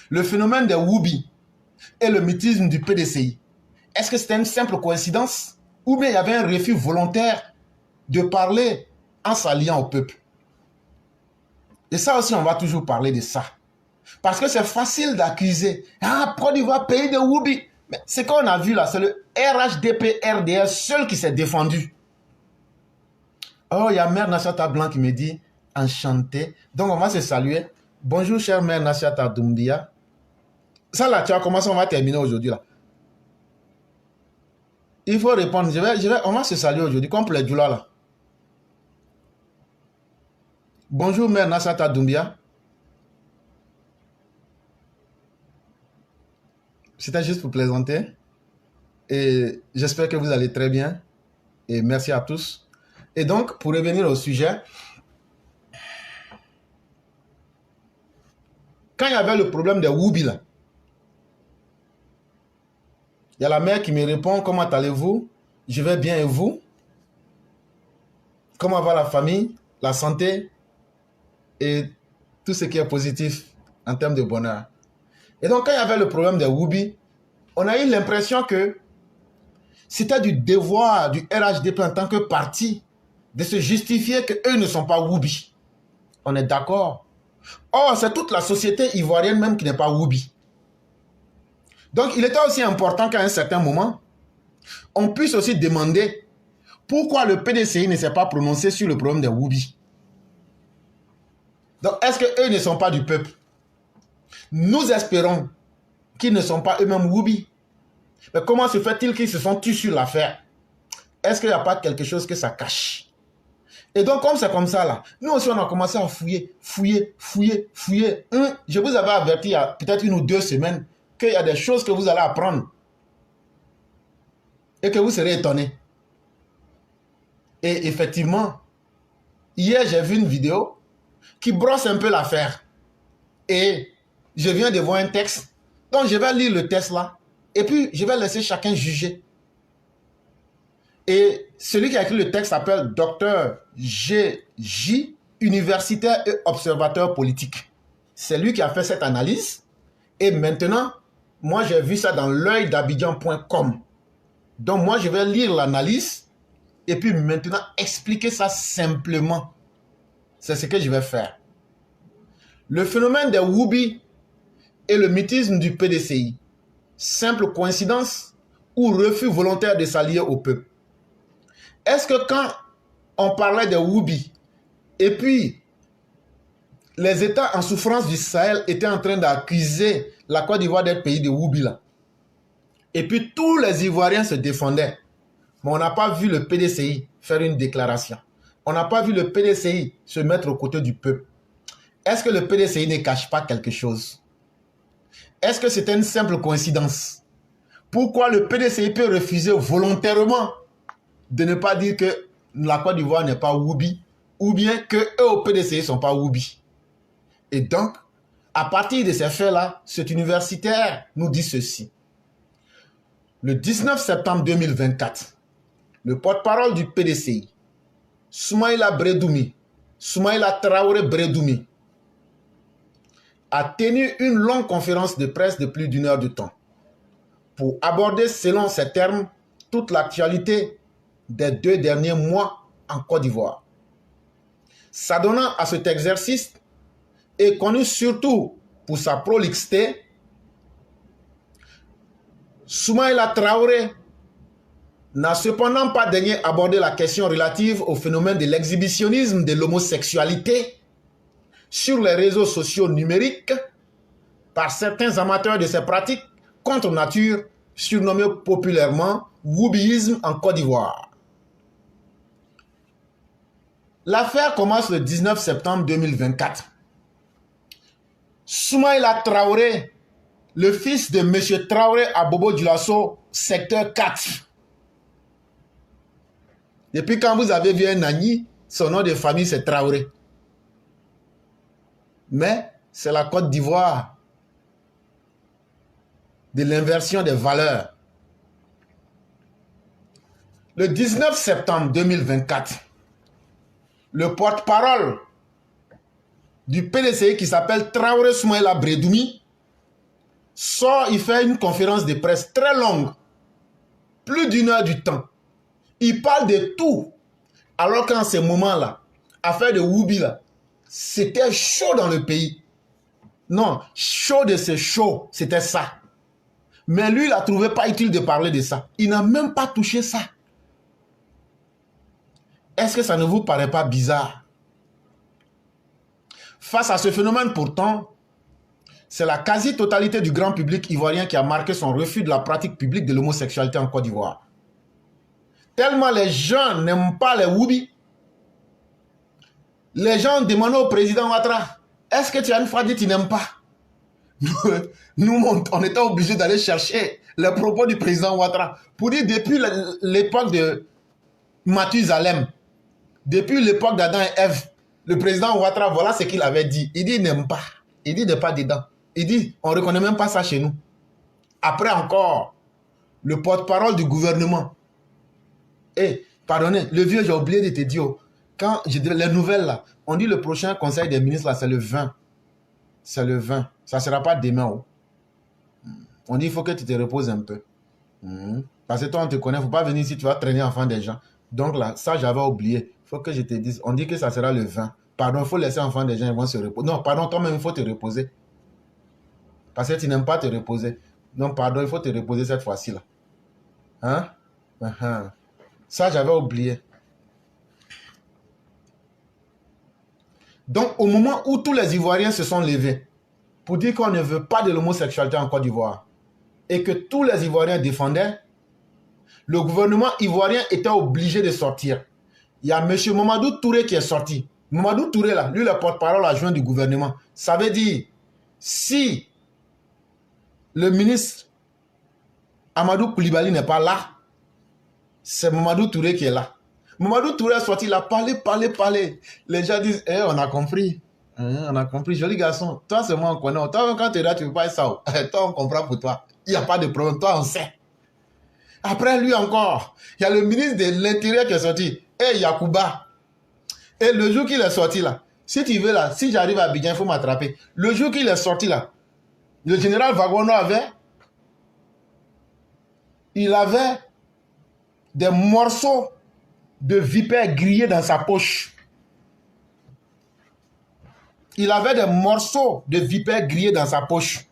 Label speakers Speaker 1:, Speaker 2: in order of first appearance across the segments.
Speaker 1: le phénomène des Woubi et le mutisme du PDCI, est-ce que c'était une simple coïncidence ou bien il y avait un refus volontaire de parler en s'alliant au peuple? Et ça aussi, on va toujours parler de ça. Parce que c'est facile d'accuser. Ah, Côte d'Ivoire, pays de Woubi. Mais ce qu'on a vu là, c'est le RHDP-RDS seul qui s'est défendu. Oh, il y a Mère Nassata Blanc qui me dit enchanté. Donc, on va se saluer. Bonjour, chère Mère Nassata Doumbia. Ça là, tu as commencé, on va terminer aujourd'hui là. Il faut répondre. On va se saluer aujourd'hui, comme pour les Djoula là. Bonjour, Mère Nassata Doumbia. C'était juste pour plaisanter. Et j'espère que vous allez très bien. Et merci à tous. Et donc, pour revenir au sujet, quand il y avait le problème des Woubi là, il y a la mère qui me répond, comment allez-vous? Je vais bien et vous? Comment va la famille, la santé et tout ce qui est positif en termes de bonheur? Et donc, quand il y avait le problème des Woubi, on a eu l'impression que c'était du devoir du RHDP en tant que parti de se justifier qu'eux ne sont pas Woubi. On est d'accord. Or, c'est toute la société ivoirienne même qui n'est pas Woubi. Donc, il était aussi important qu'à un certain moment, on puisse aussi demander pourquoi le PDCI ne s'est pas prononcé sur le problème des Woubi. Donc, est-ce qu'eux ne sont pas du peuple? Nous espérons qu'ils ne sont pas eux-mêmes Woubi. Mais comment se fait-il qu'ils se sont tus sur l'affaire? Est-ce qu'il n'y a pas quelque chose que ça cache? Et donc, comme c'est comme ça, là, nous aussi, on a commencé à fouiller. Je vous avais averti il y a peut-être 1 ou 2 semaines qu'il y a des choses que vous allez apprendre et que vous serez étonnés. Et effectivement, hier, j'ai vu une vidéo qui brosse un peu l'affaire. Et je viens de voir un texte. Donc, je vais lire le texte là. Et puis, je vais laisser chacun juger. Et celui qui a écrit le texte s'appelle Dr G.J., universitaire et observateur politique. C'est lui qui a fait cette analyse. Et maintenant, moi, j'ai vu ça dans l'œil-d'Abidjan.com. Donc, moi, je vais lire l'analyse et puis maintenant expliquer ça simplement. C'est ce que je vais faire. Le phénomène des Woubi et le mutisme du PDCI. Simple coïncidence ou refus volontaire de s'allier au peuple? Est-ce que quand on parlait des Woubi et puis les États en souffrance du Sahel étaient en train d'accuser la Côte d'Ivoire d'être pays de Woubi là, et puis tous les Ivoiriens se défendaient, mais on n'a pas vu le PDCI faire une déclaration. On n'a pas vu le PDCI se mettre aux côtés du peuple. Est-ce que le PDCI ne cache pas quelque chose? Est-ce que c'était une simple coïncidence? Pourquoi le PDCI peut refuser volontairement de ne pas dire que la Côte d'Ivoire n'est pas Woubi ou bien qu'eux au PDCI ne sont pas Woubi? Et donc, à partir de ces faits-là, cet universitaire nous dit ceci. Le 19 septembre 2024, le porte-parole du PDCI, Soumaïla Traoré Bredoumi, a tenu une longue conférence de presse de plus d'1 heure de temps pour aborder, selon ses termes, toute l'actualité des 2 derniers mois en Côte d'Ivoire. S'adonnant à cet exercice et connu surtout pour sa prolixité, Soumaïla Traoré n'a cependant pas daigné aborder la question relative au phénomène de l'exhibitionnisme de l'homosexualité sur les réseaux sociaux numériques par certains amateurs de ces pratiques contre nature, surnommées populairement Woubiisme en Côte d'Ivoire. L'affaire commence le 19 septembre 2024. Soumaïla Traoré, le fils de M. Traoré à Bobo Dioulasso, secteur 4. Depuis quand vous avez vu un Nani, son nom de famille c'est Traoré. Mais c'est la Côte d'Ivoire de l'inversion des valeurs. Le 19 septembre 2024, le porte-parole du PDCI qui s'appelle Traoré Soumaïla Bredoumi sort, il fait une conférence de presse très longue, plus d'1 heure du temps. Il parle de tout. Alors qu'en ces moments-là, affaire de Woubi, là, c'était chaud dans le pays. Non, chaud de ce chaud, c'était ça. Mais lui, il n'a trouvé pas utile de parler de ça. Il n'a même pas touché ça. Est-ce que ça ne vous paraît pas bizarre? Face à ce phénomène pourtant, c'est la quasi-totalité du grand public ivoirien qui a marqué son refus de la pratique publique de l'homosexualité en Côte d'Ivoire. Tellement les gens n'aiment pas les Woubi. Les gens demandent au président Ouattara, est-ce que tu as une fois dit tu n'aimes pas? Nous, on était obligés d'aller chercher les propos du président Ouattara pour dire depuis l'époque de Mathusalem, depuis l'époque d'Adam et Ève, le président Ouattara, voilà ce qu'il avait dit. Il dit il n'aime pas. Il dit de pas dedans. Il dit on ne reconnaît même pas ça chez nous. Après encore, le porte-parole du gouvernement. Pardonnez, le vieux, j'ai oublié de te dire, quand j'ai les nouvelles là, on dit le prochain conseil des ministres là, c'est le 20. C'est le 20. Ça ne sera pas demain. Oh. On dit il faut que tu te reposes un peu. Parce que toi, on te connaît, il ne faut pas venir ici, tu vas traîner enfant des gens. Donc là, ça, j'avais oublié. Il faut que je te dise, on dit que ça sera le 20. Pardon, il faut laisser enfant des gens, ils vont se reposer. Non, pardon, toi-même, il faut te reposer. Parce que tu n'aimes pas te reposer. Non, pardon, il faut te reposer cette fois-ci là. Hein? Ça, j'avais oublié. Donc, au moment où tous les Ivoiriens se sont levés pour dire qu'on ne veut pas de l'homosexualité en Côte d'Ivoire et que tous les Ivoiriens défendaient, le gouvernement ivoirien était obligé de sortir. Il y a M. Mamadou Touré qui est sorti. Mamadou Touré, là, lui, le porte-parole adjoint du gouvernement. Ça veut dire, si le ministre Amadou Koulibaly n'est pas là, c'est Mamadou Touré qui est là. Mamadou Touré est sorti, il a parlé. Les gens disent, on a compris. On a compris, joli garçon. Toi, c'est moi, on connaît. Toi, quand tu es là, tu ne veux pas être ça. Toi, on comprend pour toi. Il n'y a pas de problème. Toi, on sait. Après lui encore, il y a le ministre de l'Intérieur qui est sorti. Yacouba. Et le jour qu'il est sorti là, si tu veux là, si j'arrive à Abidjan, il faut m'attraper. Le jour qu'il est sorti là, le général Vagono il avait des morceaux de vipère grillés dans sa poche. Il avait des morceaux de vipère grillés dans sa poche.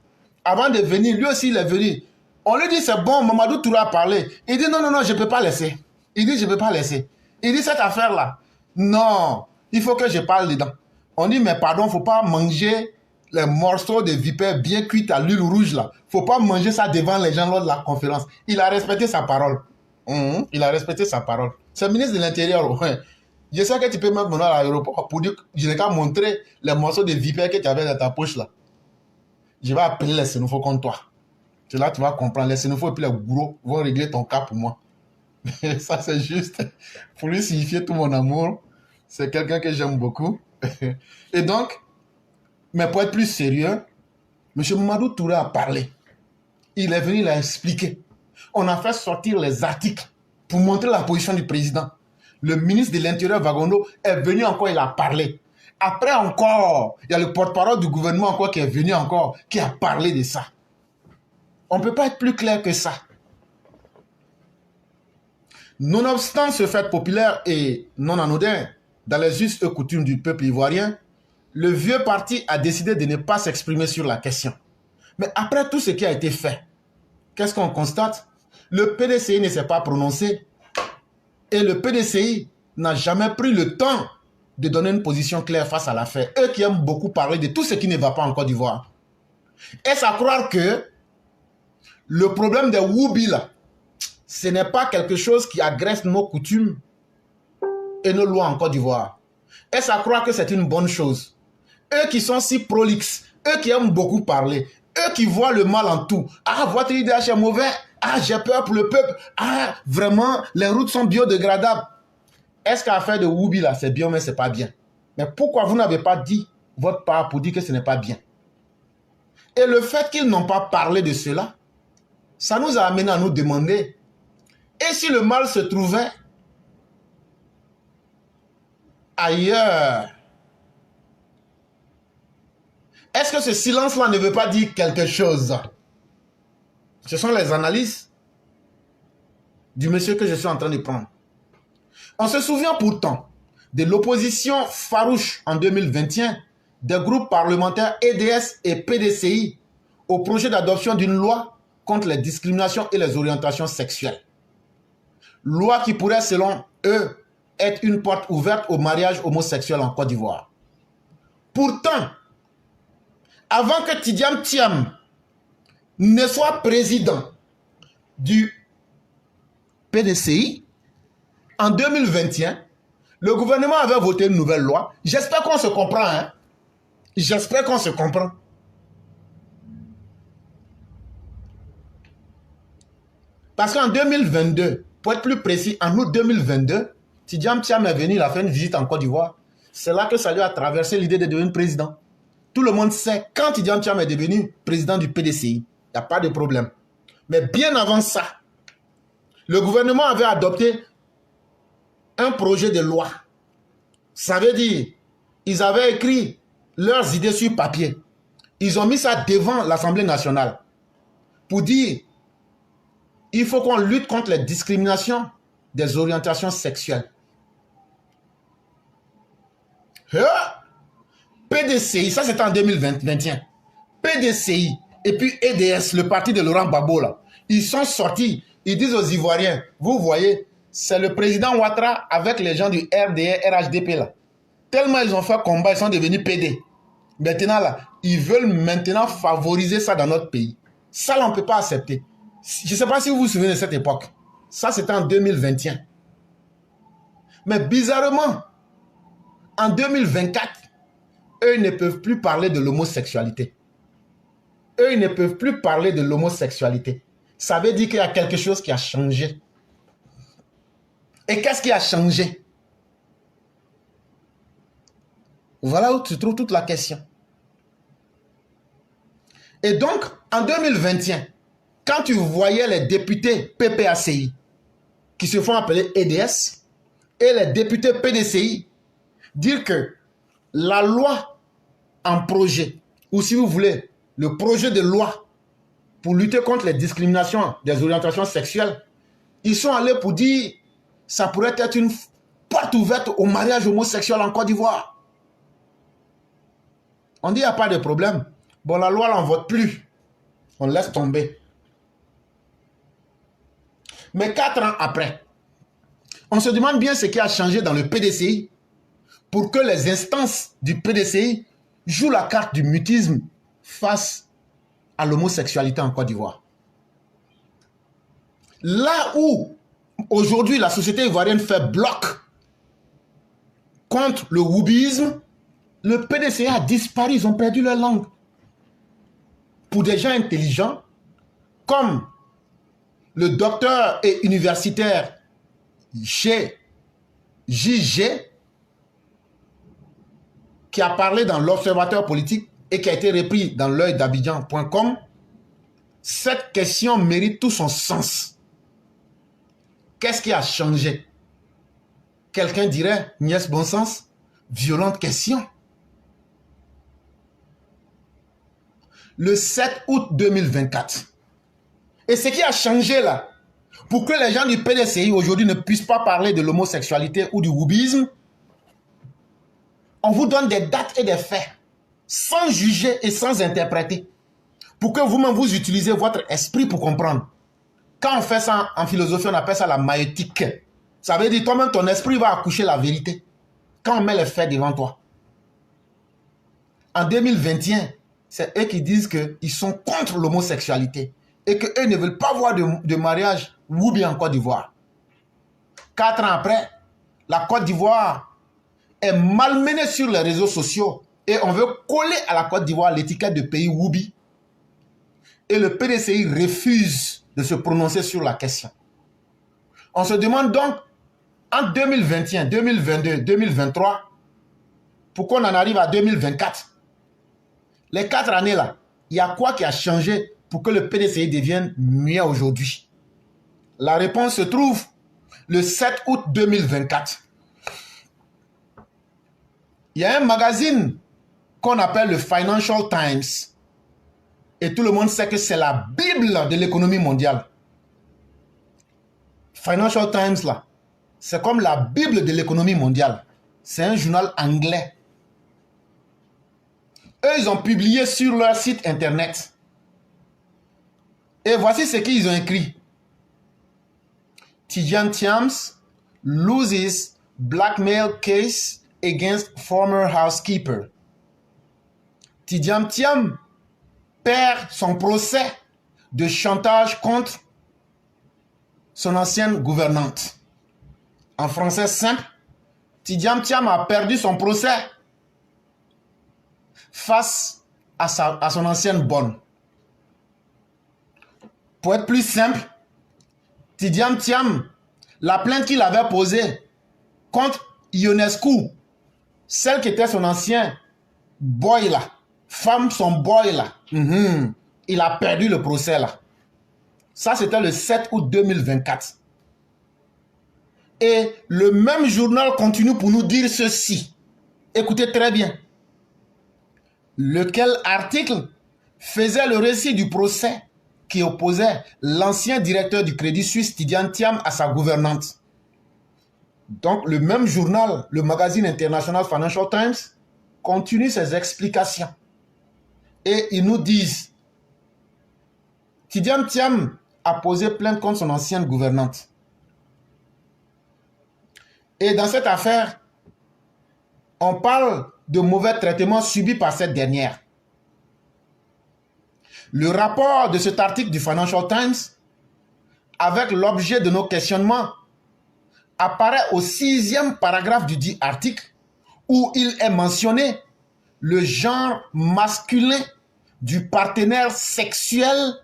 Speaker 1: Avant de venir, lui aussi il est venu. On lui dit c'est bon, Mamadou Touré a parlé. Il dit non, je ne peux pas laisser. Il dit je ne peux pas laisser. Il dit cette affaire-là, non, il faut que je parle dedans. On dit mais pardon, il ne faut pas manger les morceaux de vipère bien cuits à l'huile rouge là. Il ne faut pas manger ça devant les gens lors de la conférence. Il a respecté sa parole. Il a respecté sa parole. C'est le ministre de l'Intérieur. Ouais. Je sais que tu peux même venir à l'aéroport pour dire que je n'ai qu'à montrer les morceaux de vipère que tu avais dans ta poche là. Je vais appeler les xénophobes contre toi. C'est là que tu vas comprendre. Les xénophobes et puis les gourous vont régler ton cas pour moi. Ça, c'est juste pour lui signifier tout mon amour. C'est quelqu'un que j'aime beaucoup. Et donc, mais pour être plus sérieux, M. Mamadou Touré a parlé. Il est venu, il a expliqué. On a fait sortir les articles pour montrer la position du président. Le ministre de l'Intérieur, Vagono, est venu encore, il a parlé. Après encore, il y a le porte-parole du gouvernement encore qui est venu encore, qui a parlé de ça. On ne peut pas être plus clair que ça. Nonobstant ce fait populaire et non anodin dans les us et coutumes du peuple ivoirien, le vieux parti a décidé de ne pas s'exprimer sur la question. Mais après tout ce qui a été fait, qu'est-ce qu'on constate? Le PDCI ne s'est pas prononcé et le PDCI n'a jamais pris le temps de donner une position claire face à l'affaire. Eux qui aiment beaucoup parler de tout ce qui ne va pas en Côte d'Ivoire. Est-ce à croire que le problème des Woubi là, ce n'est pas quelque chose qui agresse nos coutumes et nos lois en Côte d'Ivoire? Est-ce à croire que c'est une bonne chose? Eux qui sont si prolixes, eux qui aiment beaucoup parler, eux qui voient le mal en tout. Ah, votre IDH est mauvais. Ah, j'ai peur pour le peuple. Ah, vraiment, les routes sont biodégradables. Est-ce qu'à faire de Woubi là, c'est bien, mais c'est pas bien? Mais pourquoi vous n'avez pas dit votre part pour dire que ce n'est pas bien? Et le fait qu'ils n'ont pas parlé de cela, ça nous a amené à nous demander, et si le mal se trouvait ailleurs? Est-ce que ce silence-là ne veut pas dire quelque chose? Ce sont les analyses du monsieur que je suis en train de prendre. On se souvient pourtant de l'opposition farouche en 2021 des groupes parlementaires EDS et PDCI au projet d'adoption d'une loi contre les discriminations et les orientations sexuelles. Loi qui pourrait, selon eux, être une porte ouverte au mariage homosexuel en Côte d'Ivoire. Pourtant, avant que Tidiane Thiam ne soit président du PDCI, en 2021, le gouvernement avait voté une nouvelle loi. J'espère qu'on se comprend, hein? J'espère qu'on se comprend. Parce qu'en 2022, pour être plus précis, en août 2022, Tidiane Thiam est venu, il a fait une visite en Côte d'Ivoire. C'est là que ça lui a traversé l'idée de devenir président. Tout le monde sait, quand Tidiane Thiam est devenu président du PDCI, il n'y a pas de problème. Mais bien avant ça, le gouvernement avait adopté un projet de loi. Ça veut dire, ils avaient écrit leurs idées sur papier. Ils ont mis ça devant l'Assemblée nationale pour dire, il faut qu'on lutte contre les discriminations des orientations sexuelles. PDCI, ça c'était en 2021. PDCI et puis EDS, le parti de Laurent Gbagbo, là, ils sont sortis, ils disent aux Ivoiriens, vous voyez, c'est le président Ouattara avec les gens du RDR, RHDP là. Tellement ils ont fait combat, ils sont devenus PD. Maintenant là, ils veulent maintenant favoriser ça dans notre pays. Ça là, on ne peut pas accepter. Je ne sais pas si vous vous souvenez de cette époque. Ça c'était en 2021. Mais bizarrement, en 2024, eux ne peuvent plus parler de l'homosexualité. Eux ne peuvent plus parler de l'homosexualité. Ça veut dire qu'il y a quelque chose qui a changé. Et qu'est-ce qui a changé? Voilà où se trouve toute la question. Et donc, en 2021, quand tu voyais les députés PPACI, qui se font appeler EDS, et les députés PDCI, dire que la loi en projet, ou si vous voulez, le projet de loi pour lutter contre les discriminations des orientations sexuelles, ils sont allés pour dire ça pourrait être une porte ouverte au mariage homosexuel en Côte d'Ivoire. On dit il n'y a pas de problème. Bon, la loi, on ne vote plus. On laisse tomber. Mais 4 ans après, on se demande bien ce qui a changé dans le PDCI pour que les instances du PDCI jouent la carte du mutisme face à l'homosexualité en Côte d'Ivoire. Là où aujourd'hui la société ivoirienne fait bloc contre le wubisme, le PDCI a disparu, ils ont perdu leur langue. Pour des gens intelligents, comme le docteur et universitaire JG, qui a parlé dans l'Observateur politique et qui a été repris dans l'œil d'Abidjan.com, cette question mérite tout son sens. Qu'est-ce qui a changé? Quelqu'un dirait, nièce bon sens, violente question. Le 7 août 2024. Et ce qui a changé là, pour que les gens du PDCI aujourd'hui ne puissent pas parler de l'homosexualité ou du wubisme, on vous donne des dates et des faits, sans juger et sans interpréter, pour que vous-même vous utilisez votre esprit pour comprendre. Quand on fait ça en philosophie, on appelle ça la maïeutique. Ça veut dire toi-même, ton esprit va accoucher la vérité quand on met les faits devant toi. En 2021, c'est eux qui disent qu'ils sont contre l'homosexualité et qu'eux ne veulent pas voir de mariage ou bien en Côte d'Ivoire. 4 ans après, la Côte d'Ivoire est malmenée sur les réseaux sociaux et on veut coller à la Côte d'Ivoire l'étiquette de pays Woubi. Et le PDCI refuse de se prononcer sur la question. On se demande donc, en 2021, 2022, 2023, pourquoi on en arrive à 2024? Les 4 années là, il y a quoi qui a changé pour que le PDCI devienne mieux aujourd'hui? La réponse se trouve le 7 août 2024. Il y a un magazine qu'on appelle le Financial Times Et tout le monde sait que c'est la Bible de l'économie mondiale. Financial Times, là, c'est comme la Bible de l'économie mondiale. C'est un journal anglais. Eux, ils ont publié sur leur site internet. Et voici ce qu'ils ont écrit. Tidjane Thiam loses blackmail case against former housekeeper. Tidjane Thiam perd son procès de chantage contre son ancienne gouvernante. En français simple, Tidjane Thiam a perdu son procès face à son ancienne bonne. Pour être plus simple, Tidjane Thiam, la plainte qu'il avait posée contre Ionescu, celle qui était son ancien boy là, femme son boy là, il a perdu le procès là. Ça, c'était le 7 août 2024. Et le même journal continue pour nous dire ceci. Écoutez très bien. Lequel article faisait le récit du procès qui opposait l'ancien directeur du Crédit Suisse, Tidjane Thiam, à sa gouvernante. Donc, le même journal, le magazine international Financial Times, continue ses explications. Et ils nous disent, Tidjane Thiam a posé plainte contre son ancienne gouvernante. Et dans cette affaire, on parle de mauvais traitements subis par cette dernière. Le rapport de cet article du Financial Times, avec l'objet de nos questionnements, apparaît au 6e paragraphe du dit article, où il est mentionné le genre masculin du partenaire sexuel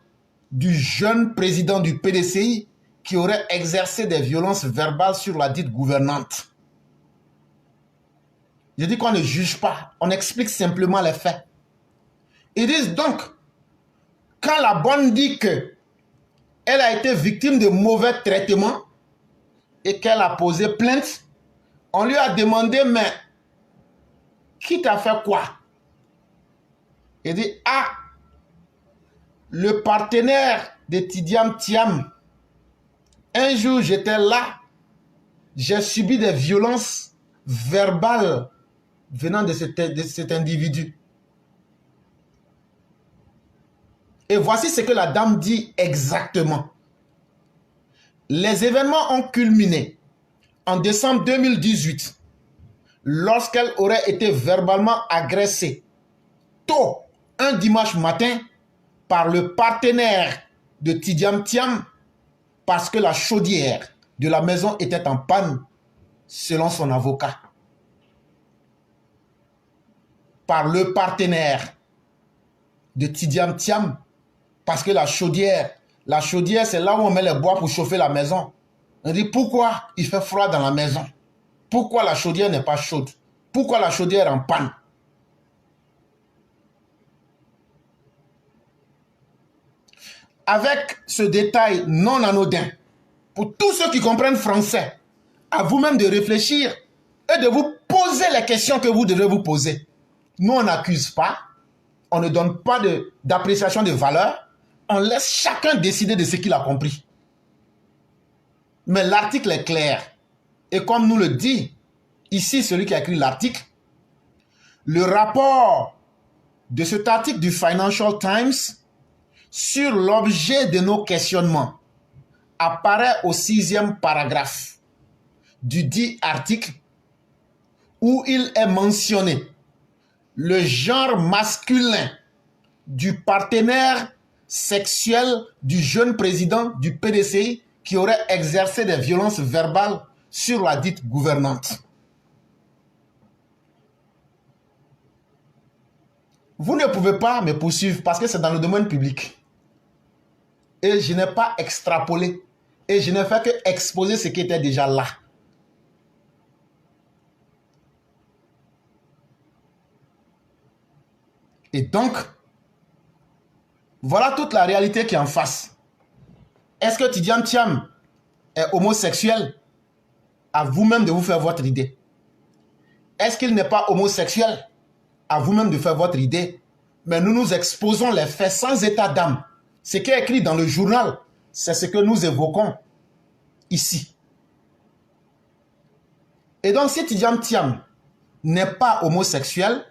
Speaker 1: du jeune président du PDCI qui aurait exercé des violences verbales sur la dite gouvernante. Je dis qu'on ne juge pas, on explique simplement les faits. Ils disent donc, quand la bonne dit qu'elle a été victime de mauvais traitements et qu'elle a posé plainte, on lui a demandé, mais qui t'a fait quoi? Il dit, ah, le partenaire de Tidjane Thiam, un jour j'étais là, j'ai subi des violences verbales venant de cet individu. Et voici ce que la dame dit exactement. Les événements ont culminé en décembre 2018, lorsqu'elle aurait été verbalement agressée tôt un dimanche matin par le partenaire de Tidjane Thiam parce que la chaudière de la maison était en panne, selon son avocat. Par le partenaire de Tidjane Thiam parce que la chaudière, c'est là où on met les bois pour chauffer la maison. On dit, pourquoi il fait froid dans la maison? Pourquoi la chaudière n'est pas chaude? Pourquoi la chaudière est en panne? Avec ce détail non anodin, pour tous ceux qui comprennent français, à vous-même de réfléchir et de vous poser les questions que vous devez vous poser. Nous, on n'accuse pas, on ne donne pas d'appréciation de valeur, on laisse chacun décider de ce qu'il a compris. Mais l'article est clair. Et comme nous le dit ici celui qui a écrit l'article, le rapport de cet article du Financial Times sur l'objet de nos questionnements apparaît au 6e paragraphe du dit article où il est mentionné le genre masculin du partenaire sexuel du jeune président du PDCI qui aurait exercé des violences verbales sur la dite gouvernante. Vous ne pouvez pas me poursuivre parce que c'est dans le domaine public. Et je n'ai pas extrapolé. Et je n'ai fait que exposer ce qui était déjà là. Et donc, voilà toute la réalité qui est en face. Est-ce que Tidjane Thiam est homosexuel? À vous-même de vous faire votre idée. Est-ce qu'il n'est pas homosexuel? À vous-même de faire votre idée. Mais nous nous exposons les faits sans état d'âme. Ce qui est écrit dans le journal, c'est ce que nous évoquons ici. Et donc, si Tidjane Thiam n'est pas homosexuel,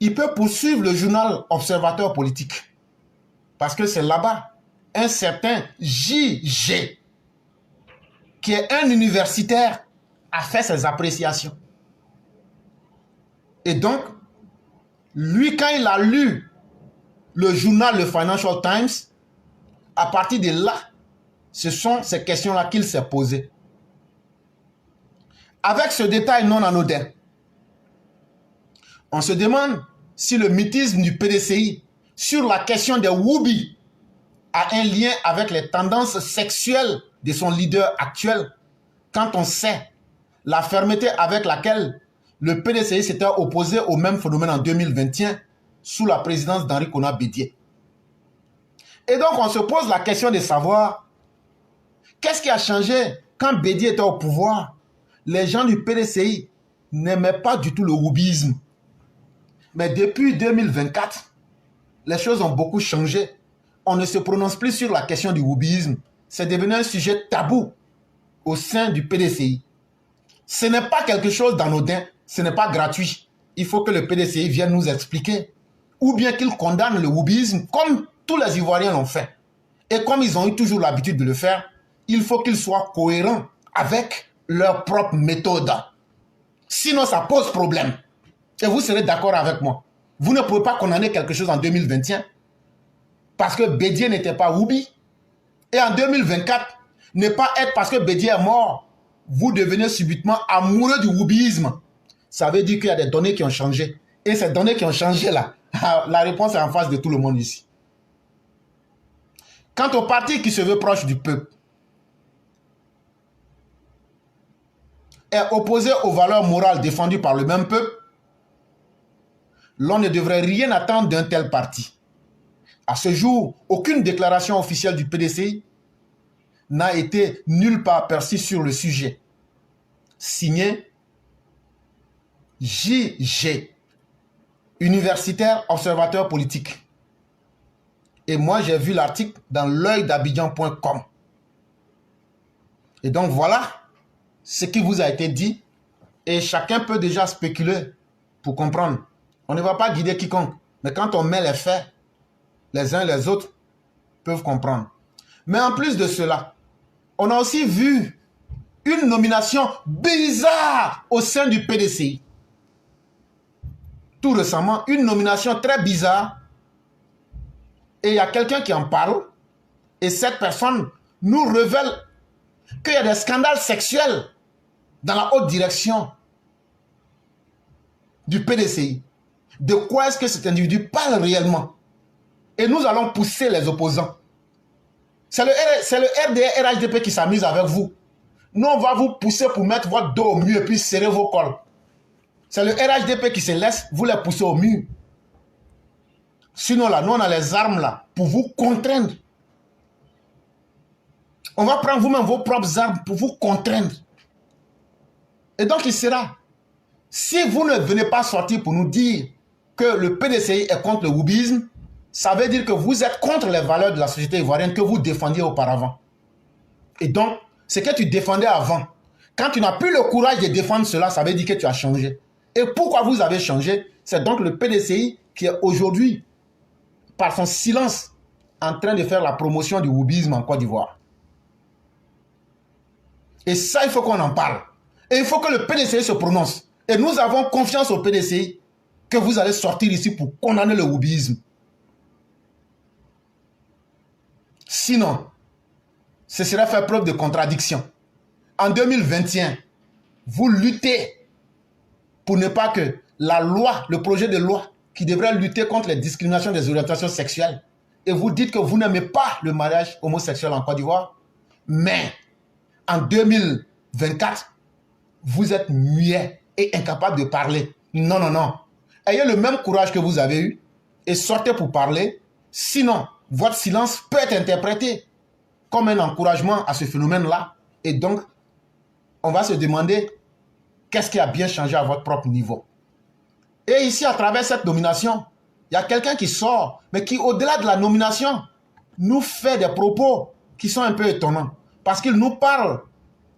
Speaker 1: il peut poursuivre le journal Observateur politique. Parce que c'est là-bas un certain JG, qui est un universitaire, a fait ses appréciations. Et donc, lui, quand il a lu le journal, le Financial Times, à partir de là, ce sont ces questions-là qu'il s'est posées. Avec ce détail non anodin, on se demande si le mutisme du PDCI sur la question des Woubi a un lien avec les tendances sexuelles de son leader actuel, quand on sait la fermeté avec laquelle le PDCI s'était opposé au même phénomène en 2021 sous la présidence d'Henri Konan Bédié. Et donc on se pose la question de savoir qu'est-ce qui a changé quand Bédié était au pouvoir. Les gens du PDCI n'aimaient pas du tout le woubisme. Mais depuis 2024, les choses ont beaucoup changé. On ne se prononce plus sur la question du woubisme. C'est devenu un sujet tabou au sein du PDCI. Ce n'est pas quelque chose d'anodin, ce n'est pas gratuit. Il faut que le PDCI vienne nous expliquer. Ou bien qu'il condamne le woubisme comme tous les Ivoiriens l'ont fait. Et comme ils ont eu toujours l'habitude de le faire, il faut qu'ils soient cohérents avec leur propre méthode. Sinon, ça pose problème. Et vous serez d'accord avec moi. Vous ne pouvez pas condamner quelque chose en 2021 parce que Bédié n'était pas Woubi. Et en 2024, ne pas être parce que Bédié est mort, vous devenez subitement amoureux du woubisme. Ça veut dire qu'il y a des données qui ont changé. Et ces données qui ont changé là, la réponse est en face de tout le monde ici. Quant au parti qui se veut proche du peuple, est opposé aux valeurs morales défendues par le même peuple, l'on ne devrait rien attendre d'un tel parti. À ce jour, aucune déclaration officielle du PDCI n'a été nulle part perçue sur le sujet. Signé JG, universitaire observateur politique. Et moi, j'ai vu l'article dans l'œil-d'Abidjan.com. Et donc voilà ce qui vous a été dit. Et chacun peut déjà spéculer pour comprendre. On ne va pas guider quiconque. Mais quand on met les faits, les uns et les autres peuvent comprendre. Mais en plus de cela, on a aussi vu une nomination bizarre au sein du PDCI. Tout récemment, une nomination très bizarre. Et il y a quelqu'un qui en parle. Et cette personne nous révèle qu'il y a des scandales sexuels dans la haute direction du PDCI. De quoi est-ce que cet individu parle réellement? Et nous allons pousser les opposants. C'est le RDR RHDP qui s'amuse avec vous. Nous, on va vous pousser pour mettre votre dos au mur et puis serrer vos cols. C'est le RHDP qui se laisse, vous les poussez au mur. Sinon, là, nous, on a les armes là pour vous contraindre. On va prendre vous-même vos propres armes pour vous contraindre. Et donc, il sera. Si vous ne venez pas sortir pour nous dire que le PDCI est contre le woubisme, ça veut dire que vous êtes contre les valeurs de la société ivoirienne que vous défendiez auparavant. Et donc, ce que tu défendais avant, quand tu n'as plus le courage de défendre cela, ça veut dire que tu as changé. Et pourquoi vous avez changé? C'est donc le PDCI qui est aujourd'hui, par son silence, en train de faire la promotion du woubisme en Côte d'Ivoire. Et ça, il faut qu'on en parle. Et il faut que le PDCI se prononce. Et nous avons confiance au PDCI que vous allez sortir ici pour condamner le woubisme. Sinon, ce serait faire preuve de contradiction. En 2021, vous luttez pour ne pas que la loi, le projet de loi qui devrait lutter contre les discriminations des orientations sexuelles, et vous dites que vous n'aimez pas le mariage homosexuel en Côte d'Ivoire, mais en 2024, vous êtes muet et incapable de parler. Non, non, non. Ayez le même courage que vous avez eu et sortez pour parler. Sinon, votre silence peut être interprété comme un encouragement à ce phénomène-là. Et donc, on va se demander qu'est-ce qui a bien changé à votre propre niveau. Et ici, à travers cette nomination, il y a quelqu'un qui sort, mais qui, au-delà de la nomination, nous fait des propos qui sont un peu étonnants. Parce qu'il nous parle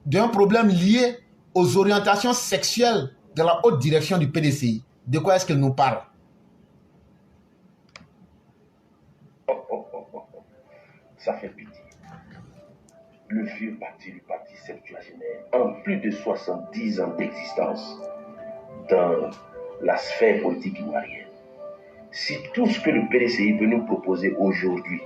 Speaker 1: d'un problème lié aux orientations sexuelles de la haute direction du PDCI. De quoi est-ce qu'il nous parle?
Speaker 2: Ça fait pitié. Le vieux parti, le parti septuagénaire, en plus de 70 ans d'existence dans la sphère politique ivoirienne, si tout ce que le PDCI peut nous proposer aujourd'hui,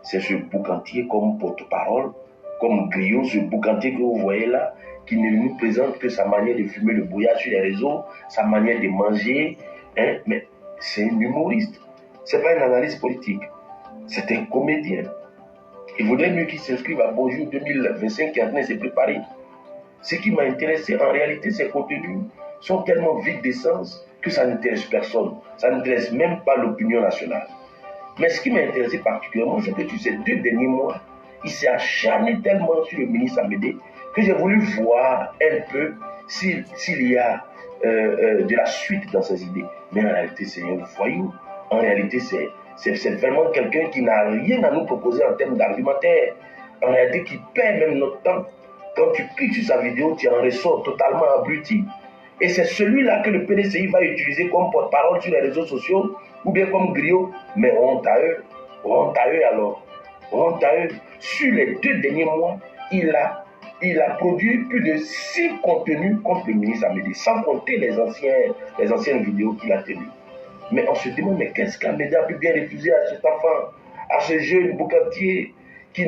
Speaker 2: c'est ce boucantier comme porte-parole, comme griot, ce boucantier que vous voyez là, qui ne nous présente que sa manière de fumer le brouillard sur les réseaux, sa manière de manger, hein, mais c'est un humoriste. C'est pas une analyse politique, c'est un comédien. Il vaudrait mieux qu'il s'inscrive à Bonjour 2025 qui est en train de se préparer. Ce qui m'a intéressé, en réalité, ces contenus sont tellement vides d'essence que ça n'intéresse personne. Ça n'intéresse même pas l'opinion nationale. Mais ce qui m'a intéressé particulièrement, c'est que ces 2 derniers mois, il s'est acharné tellement sur le ministre Amédée que j'ai voulu voir un peu s'il y a de la suite dans ses idées. Mais en réalité, c'est un voyou. En réalité, c'est vraiment quelqu'un qui n'a rien à nous proposer en termes d'argumentaire. En réalité, qui perd même notre temps. Quand tu cliques sur sa vidéo, tu en ressors totalement abruti. Et c'est celui-là que le PDCI va utiliser comme porte-parole sur les réseaux sociaux ou bien comme griot. Mais honte à eux. Honte à eux alors. Honte à eux. Sur les 2 derniers mois, il a produit plus de 6 contenus contre le ministre Amédée, sans compter les anciennes vidéos qu'il a tenues. Mais on se demande, mais qu'est-ce qu'Amédée a pu bien refuser à cet enfant, à ce jeune boucantier qui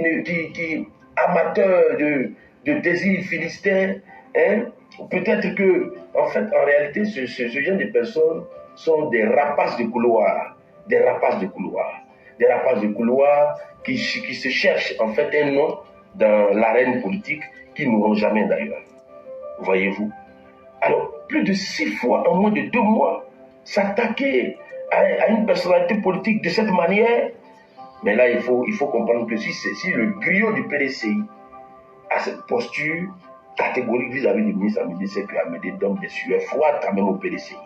Speaker 2: amateur de désir philistin, hein? Peut-être que, en fait, en réalité, ce genre de personnes sont des rapaces de couloir, des rapaces de couloir, des rapaces de couloir qui se cherchent en fait un nom dans l'arène politique qu'ils n'auront jamais d'ailleurs. Voyez-vous? Alors, plus de 6 fois en moins de 2 mois, s'attaquer à une personnalité politique de cette manière, mais là, il faut comprendre que si le griot du PDCI a cette posture catégorique vis-à-vis du ministre Amédée, c'est qu'Amédée donne des sueurs froides quand même au PDCI.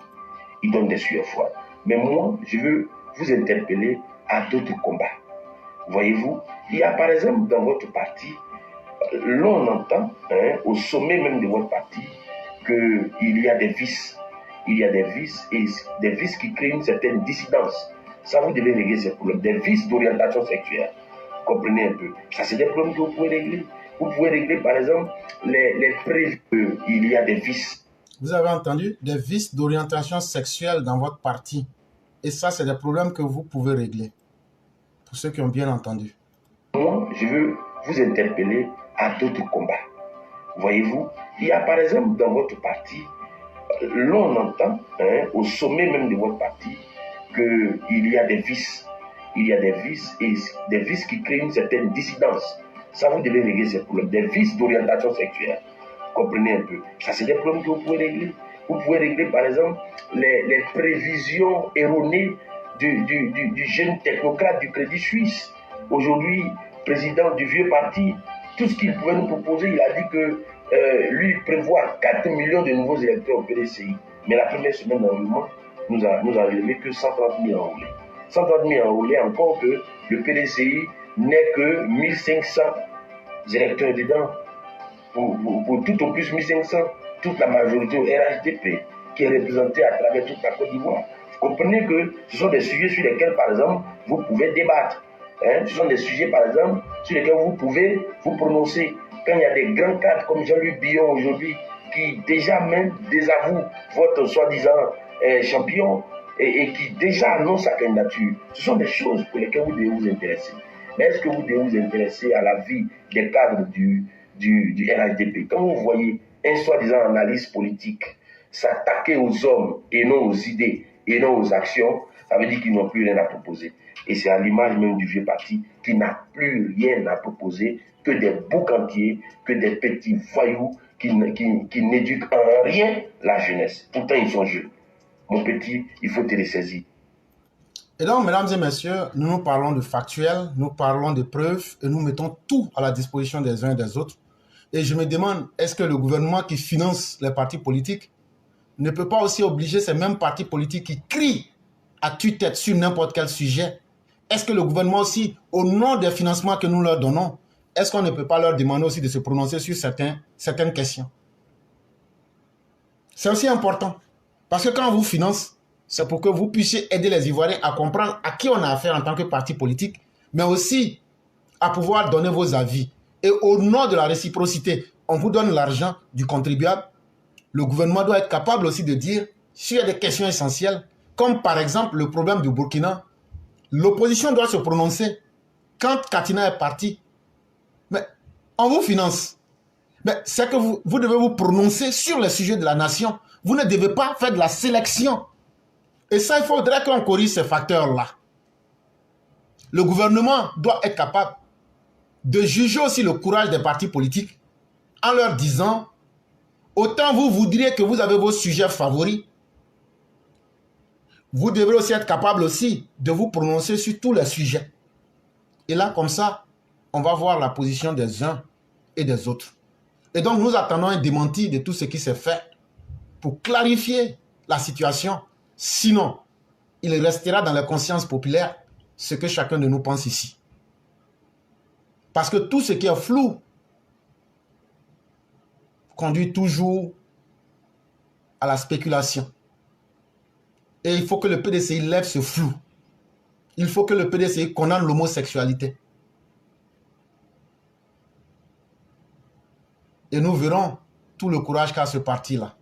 Speaker 2: Il donne des sueurs froides. Mais moi, je veux vous interpeller à d'autres combats. Voyez-vous, il y a par exemple dans votre parti, l'on entend, au sommet même de votre parti, qu'il y a des vices. Il y a des vices et des vices qui créent une certaine dissidence. Ça, vous devez régler ces problèmes. Des vices d'orientation sexuelle. Comprenez un peu. Ça, c'est des problèmes que vous pouvez régler. Vous pouvez régler, par exemple, les preuves qu'il y a des vices.
Speaker 1: Vous avez entendu? Des vices d'orientation sexuelle dans votre parti. Et ça, c'est des problèmes que vous pouvez régler. Pour ceux qui ont bien entendu.
Speaker 2: Moi, je veux vous interpeller à d'autres combats. Voyez-vous, il y a par exemple dans votre parti, l'on entend, au sommet même de votre parti, qu'il y a des vices. Il y a des vices et des vices qui créent une certaine dissidence. Ça, vous devez régler ces problèmes. Des vices d'orientation sexuelle. Comprenez un peu. Ça, c'est des problèmes que vous pouvez régler. Vous pouvez régler, par exemple, les prévisions erronées du jeune technocrate du Crédit Suisse. Aujourd'hui, président du vieux parti, tout ce qu'il pouvait nous proposer, il a dit que lui prévoit 4 millions de nouveaux électeurs au PDCI. Mais la première semaine d'enrôlement nous a relevé que 130 000 enrôlés. 130 000 enrôlés, encore que le PDCI n'est que 1500 électeurs dedans. Pour tout au plus 1500, toute la majorité au RHDP qui est représentée à travers toute la Côte d'Ivoire. Vous comprenez que ce sont des sujets sur lesquels, par exemple, vous pouvez débattre. Ce sont des sujets, par exemple, sur lesquels vous pouvez vous prononcer. Quand il y a des grands cadres comme Jean-Luc Billon aujourd'hui, qui déjà même désavouent votre soi-disant champion et qui déjà annoncent sa candidature, ce sont des choses pour lesquelles vous devez vous intéresser. Mais est-ce que vous devez vous intéresser à la vie des cadres du RHDP? Quand vous voyez un soi-disant analyste politique s'attaquer aux hommes et non aux idées et non aux actions, ça veut dire qu'ils n'ont plus rien à proposer. Et c'est à l'image même du vieux parti qui n'a plus rien à proposer que des boucantiers, que des petits voyous qui n'éduquent en rien la jeunesse. Pourtant, ils sont jeunes. Mon petit, il faut te les saisir.
Speaker 1: Et donc, mesdames et messieurs, nous parlons de factuel, nous parlons de preuves et nous mettons tout à la disposition des uns et des autres. Et je me demande, est-ce que le gouvernement qui finance les partis politiques ne peut pas aussi obliger ces mêmes partis politiques qui crient à tue-tête sur n'importe quel sujet, est-ce que le gouvernement aussi, au nom des financements que nous leur donnons, est-ce qu'on ne peut pas leur demander aussi de se prononcer sur certaines questions? C'est aussi important. Parce que quand on vous finance, c'est pour que vous puissiez aider les Ivoiriens à comprendre à qui on a affaire en tant que parti politique, mais aussi à pouvoir donner vos avis. Et au nom de la réciprocité, on vous donne l'argent du contribuable. Le gouvernement doit être capable aussi de dire s'il y a des questions essentielles, comme par exemple le problème du Burkina, l'opposition doit se prononcer. Quand Katina est parti, mais on vous finance. Mais c'est que vous devez vous prononcer sur les sujets de la nation. Vous ne devez pas faire de la sélection. Et ça, il faudrait qu'on corrige ces facteurs-là. Le gouvernement doit être capable de juger aussi le courage des partis politiques en leur disant, autant vous voudriez que vous avez vos sujets favoris, vous devrez aussi être capable aussi de vous prononcer sur tous les sujets. Et là, comme ça, on va voir la position des uns et des autres. Et donc, nous attendons un démenti de tout ce qui s'est fait pour clarifier la situation. Sinon, il restera dans la conscience populaire ce que chacun de nous pense ici. Parce que tout ce qui est flou conduit toujours à la spéculation. Et il faut que le PDCI lève ce flou. Il faut que le PDCI condamne l'homosexualité. Et nous verrons tout le courage qu'a ce parti-là.